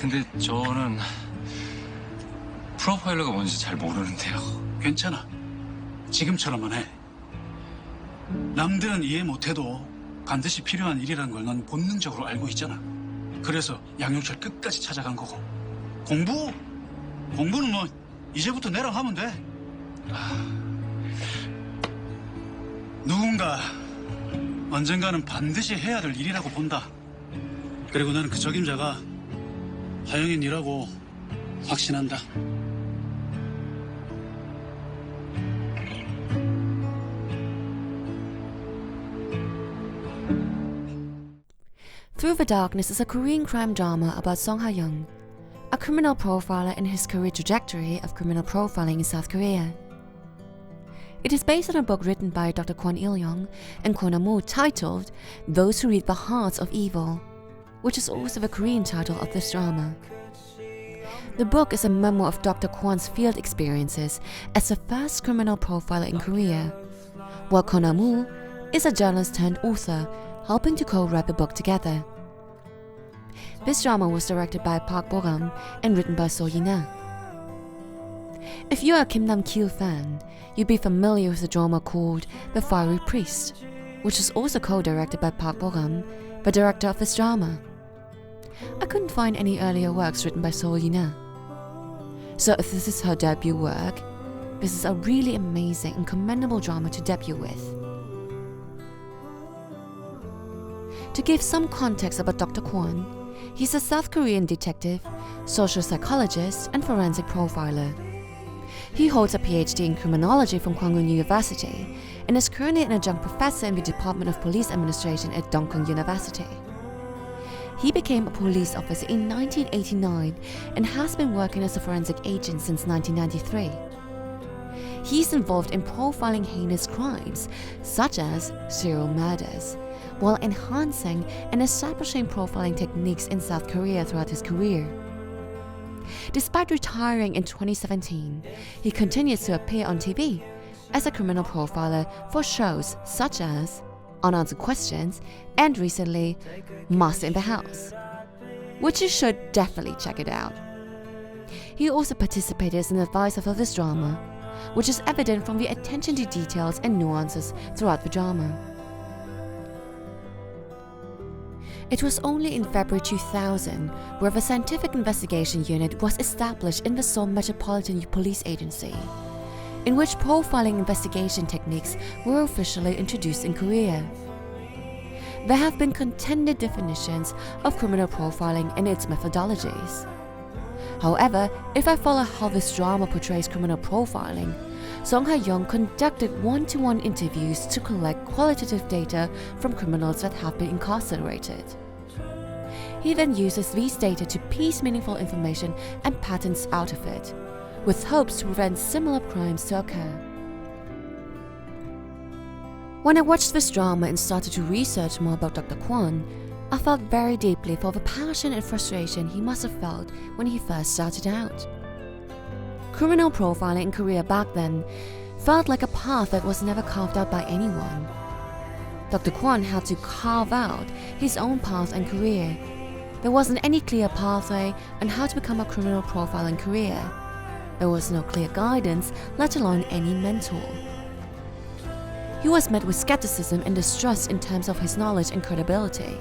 근데 저는 프로파일러가 뭔지 잘 모르는데요. 괜찮아. 지금처럼만 해. 남들은 이해 못해도 반드시 필요한 일이라는 걸 넌 본능적으로 알고 있잖아. 그래서 양용철 끝까지 찾아간 거고. 공부는 뭐 이제부터 내랑 하면 돼. 누군가 언젠가는 반드시 해야 될 일이라고 본다. 그리고 나는 그 적임자가 하영인이라고 확신한다. Through the Darkness is a Korean crime drama about Song Ha-young, a criminal profiler in his career trajectory of criminal profiling in South Korea. It is based on a book written by Dr. Kwon Il-young and Kwon Ah-moo titled Those Who Read the Hearts of Evil, which is also the Korean title of this drama. The book is a memoir of Dr. Kwon's field experiences as the first criminal profiler in Korea, while Kwon Ah-moo is a journalist turned author, helping to co-write the book together. This drama was directed by Park Bo-gum and written by So Yi-na. If you are a Kim Nam-kil fan, you'd be familiar with the drama called The Fiery Priest, which is also co-directed by Park Bo-gum, the director of this drama. I couldn't find any earlier works written by So Yi-na. So if this is her debut work, this is a really amazing and commendable drama to debut with. To give some context about Dr. Kwon, he's a South Korean detective, social psychologist, and forensic profiler. He holds a PhD in criminology from Kwangwon University and is currently an adjunct professor in the Department of Police Administration at Dongkong University. He became a police officer in 1989 and has been working as a forensic agent since 1993. He's involved in profiling heinous crimes, such as serial murders, while enhancing and establishing profiling techniques in South Korea throughout his career. Despite retiring in 2017, he continues to appear on TV as a criminal profiler for shows such as Unanswered Questions and recently Master in the House, which you should definitely check it out. He also participated as an advisor for this drama, which is evident from the attention to details and nuances throughout the drama. It was only in February 2000 where the Scientific Investigation Unit was established in the Seoul Metropolitan Police Agency, in which profiling investigation techniques were officially introduced in Korea. There have been contended definitions of criminal profiling and its methodologies. However, if I follow how this drama portrays criminal profiling, Song Ha-young conducted one-to-one interviews to collect qualitative data from criminals that have been incarcerated. He then uses these data to piece meaningful information and patterns out of it, with hopes to prevent similar crimes to occur. When I watched this drama and started to research more about Dr. Kwon, I felt very deeply for the passion and frustration he must have felt when he first started out. Criminal profiling in Korea back then felt like a path that was never carved out by anyone. Dr. Kwon had to carve out his own path and career. There wasn't any clear pathway on how to become a criminal profiler in Korea. There was no clear guidance, let alone any mentor. He was met with skepticism and distrust in terms of his knowledge and credibility.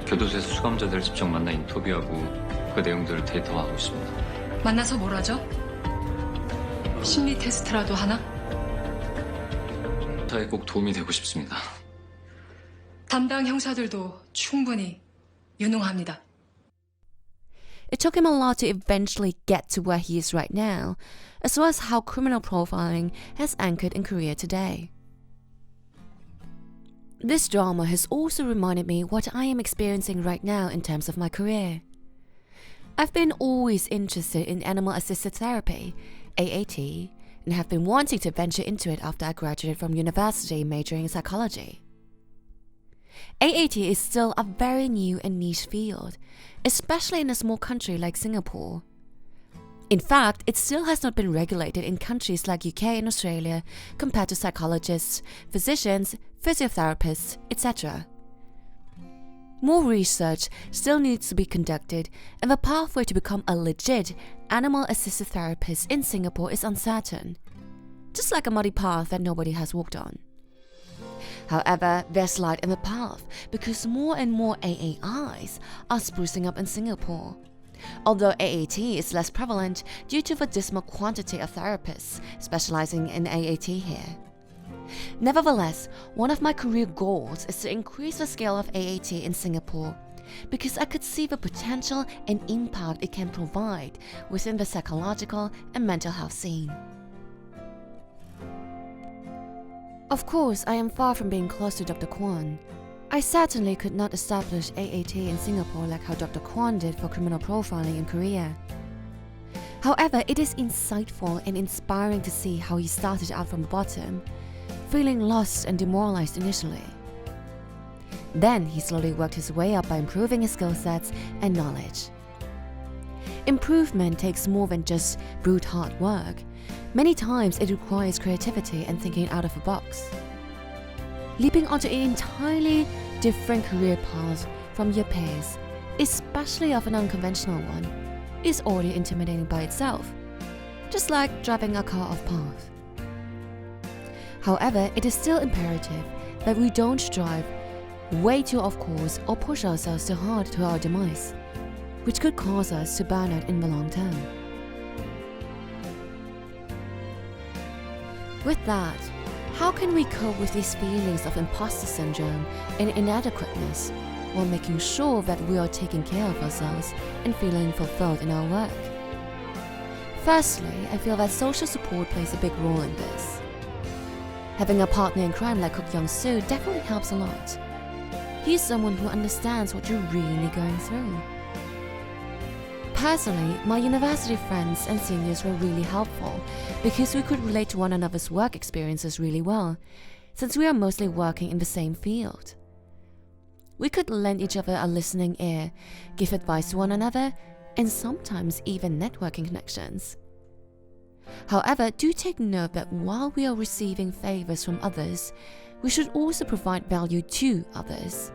교도소에서 수감자들 직접 만나 인터뷰하고 그 내용들을 데이터화하고 있습니다. 만나서 뭘 하죠? 심리 테스트라도 하나? 저에 꼭 도움이 되고 싶습니다. 담당 형사들도 충분히 유능합니다. It took him a lot to eventually get to where he is right now, as well as how criminal profiling has anchored in Korea today. This drama has also reminded me what I am experiencing right now in terms of my career. I've been always interested in animal-assisted therapy, AAT, and have been wanting to venture into it after I graduated from university majoring in psychology. AAT is still a very new and niche field, especially in a small country like Singapore. In fact, it still has not been regulated in countries like UK and Australia compared to psychologists, physicians, physiotherapists, etc. More research still needs to be conducted, and the pathway to become a legit animal-assisted therapist in Singapore is uncertain, just like a muddy path that nobody has walked on. However, there's light in the path because more and more AAIs are sprucing up in Singapore. Although AAT is less prevalent due to the dismal quantity of therapists specializing in AAT here. Nevertheless, one of my career goals is to increase the scale of AAT in Singapore because I could see the potential and impact it can provide within the psychological and mental health scene. Of course, I am far from being close to Dr. Kwan. I certainly could not establish AAT in Singapore like how Dr. Kwan did for criminal profiling in Korea. However, it is insightful and inspiring to see how he started out from the bottom, feeling lost and demoralized initially. Then he slowly worked his way up by improving his skill sets and knowledge. Improvement takes more than just brute hard work. Many times it requires creativity and thinking out of the box. Leaping onto an entirely different career path from your peers, especially of an unconventional one, is already intimidating by itself, just like driving a car off path. However, it is still imperative that we don't drive way too off course or push ourselves too hard to our demise, which could cause us to burn out in the long term. With that, how can we cope with these feelings of imposter syndrome and inadequateness while making sure that we are taking care of ourselves and feeling fulfilled in our work? Firstly, I feel that social support plays a big role in this. Having a partner in crime like Kook Young-soo definitely helps a lot. He's someone who understands what you're really going through. Personally, my university friends and seniors were really helpful because we could relate to one another's work experiences really well, since we are mostly working in the same field. We could lend each other a listening ear, give advice to one another, and sometimes even networking connections. However, do take note that while we are receiving favors from others, we should also provide value to others.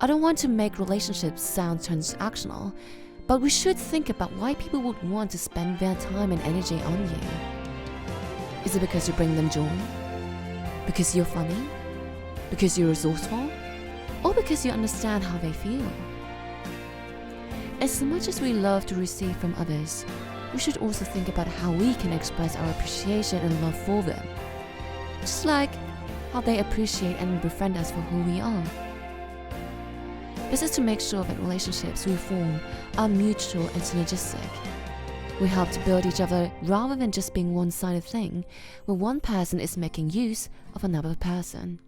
I don't want to make relationships sound transactional, but we should think about why people would want to spend their time and energy on you. Is it because you bring them joy? Because you're funny? Because you're resourceful? Or because you understand how they feel? As much as we love to receive from others, we should also think about how we can express our appreciation and love for them. Just like how they appreciate and befriend us for who we are. This is to make sure that relationships we form are mutual and synergistic. We help to build each other rather than just being a one-sided thing, where one person is making use of another person.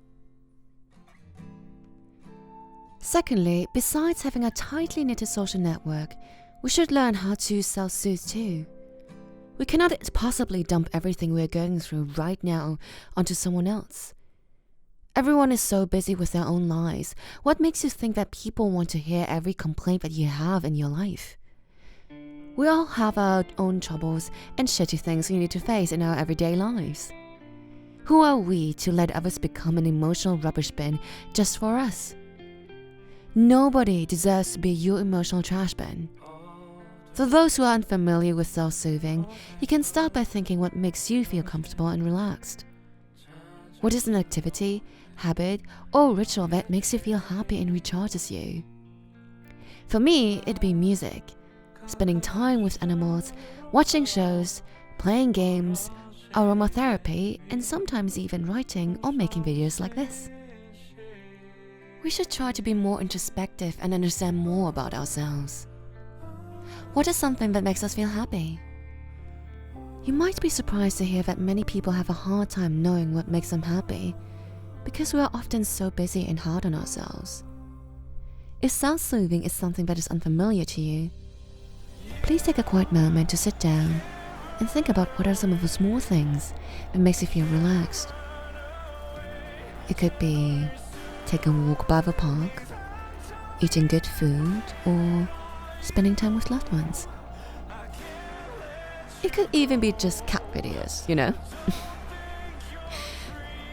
Secondly, besides having a tightly knitted social network, we should learn how to self-soothe too. We cannot possibly dump everything we're going through right now onto someone else. Everyone is so busy with their own lives. What makes you think that people want to hear every complaint that you have in your life? We all have our own troubles and shitty things we need to face in our everyday lives. Who are we to let others become an emotional rubbish bin just for us? Nobody deserves to be your emotional trash bin. For those who are unfamiliar with self-soothing, you can start by thinking what makes you feel comfortable and relaxed. What is an activity, habit, or ritual that makes you feel happy and recharges you? For me, it'd be music, spending time with animals, watching shows, playing games, aromatherapy, and sometimes even writing or making videos like this. We should try to be more introspective and understand more about ourselves. What is something that makes us feel happy? You might be surprised to hear that many people have a hard time knowing what makes them happy because we are often so busy and hard on ourselves. If self-soothing is something that is unfamiliar to you, please take a quiet moment to sit down and think about what are some of the small things that makes you feel relaxed. It could be taking a walk by the park, eating good food, or spending time with loved ones. It could even be just cat videos, you know?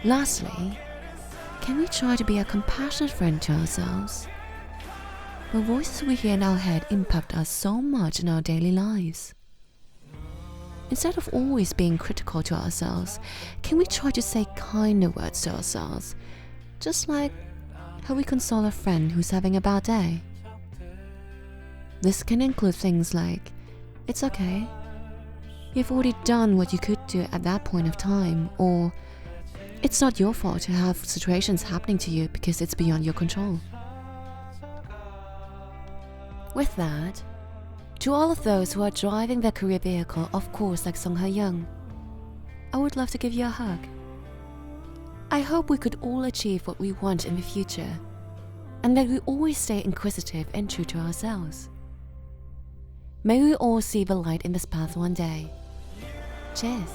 Lastly, can we try to be a compassionate friend to ourselves The voices we hear in our head impact us so much in our daily lives. Instead of always being critical to ourselves, can we try to say kinder words to ourselves? Just like how we console a friend who's having a bad day. This can include things like, "It's okay. You've already done what you could do at that point of time," or "It's not your fault to have situations happening to you because it's beyond your control." With that, to all of those who are driving their career vehicle off course like Song Ha-young, I would love to give you a hug. I hope we could all achieve what we want in the future, and that we always stay inquisitive and true to ourselves. May we all see the light in this path one day. Cheers.